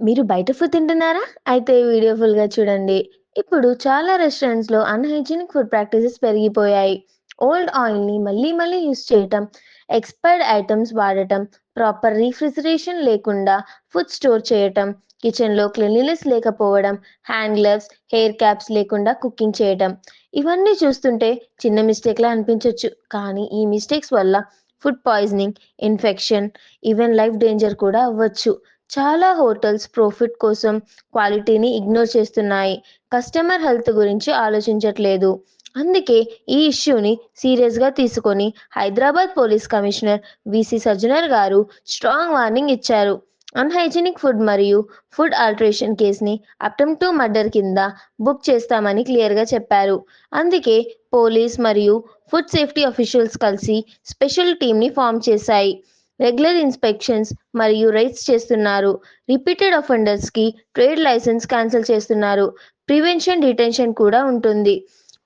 మీరు బయట ఫుడ్ తింటున్నారా? అయితే వీడియో ఫుల్‌గా చూడండి. ఇప్పుడు చాలా రెస్టారెంట్స్‌లో అన్‌హైజీనిక్ ఫుడ్ ప్రాక్టీసెస్ పెరిగిపోయాయి. ఓల్డ్ ఆయిల్‌ని మళ్ళీ మళ్ళీ యూజ్ చేయటం, ఎక్స్‌పైర్డ్ ఐటెమ్స్ వాడటం, ప్రాపర్ రిఫ్రిజిరేషన్ లేకుండా ఫుడ్ స్టోర్ చేయటం, కిచెన్‌లో క్లీన్లీనెస్ లేకపోవడం, హ్యాండ్ గ్లవ్స్, హెయిర్ క్యాప్స్ లేకుండా కుకింగ్ చేయటం. ఇవన్నీ చూస్తుంటే చిన్న మిస్టేక్‌లా అనిపించొచ్చు. కానీ ఈ మిస్టేక్స్ వల్ల food poisoning, infection, even life danger కూడా అవ్వచ్చు. చాలా హోటల్స్ ప్రాఫిట్ కోసం క్వాలిటీని ఇగ్నోర్ చేస్తున్నాయి. కస్టమర్ హెల్త్ గురించి ఆలోచించట్లేదు. అందుకే ఈ ఇష్యూని సీరియస్‌గా తీసుకొని Hyderabad police commissioner VC Sajjanar గారు స్ట్రాంగ్ వార్నింగ్ ఇచ్చారు. అన్‌హైజీనిక్ ఫుడ్ మరియు ఫుడ్ ఆల్టరేషన్ కేస్‌ని అటెంప్ట్ టు మర్డర్ కింద బుక్ చేస్తామని క్లియర్‌గా చెప్పారు. అందుకే పోలీస్ మరియు ఫుడ్ సేఫ్టీ అఫీషియల్స్ కలిసి స్పెషల్ టీమ్‌ని ఫార్మ్ చేశాయి. రెగ్యులర్ ఇన్స్‌పెక్షన్స్ మరియు రైడ్స్ చేస్తున్నారు. రిపీటెడ్ అఫెండర్స్‌కి ట్రేడ్ లైసెన్స్ క్యాన్సిల్ చేస్తున్నారు. ప్రివెన్షన్, డిటెన్షన్ కూడా ఉంటుంది.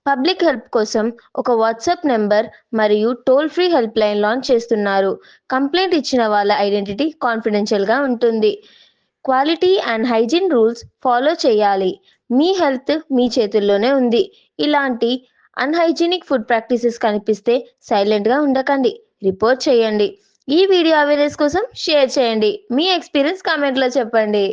పబ్లిక్ హెల్ప్ కోసం ఒక వాట్సాప్ నంబర్ మరియు toll free help line launch చేస్తున్నారు. కంప్లైంట్ ఇచ్చిన వాళ్ళ ఐడెంటిటీ కాన్ఫిడెన్షియల్‌గా ఉంటుంది. Quality and hygiene rules follow చేయాలి. మీ హెల్త్ మీ చేతుల్లోనే ఉంది. ఇలాంటి అన్‌హైజీనిక్ ఫుడ్ ప్రాక్టీసెస్ కనిపిస్తే సైలెంట్‌గా ఉండకండి. రిపోర్ట్ చేయండి. ఈ వీడియో అవేర్‌నెస్ కోసం షేర్ చేయండి. మీ ఎక్స్‌పీరియన్స్ కామెంట్‌లో చెప్పండి.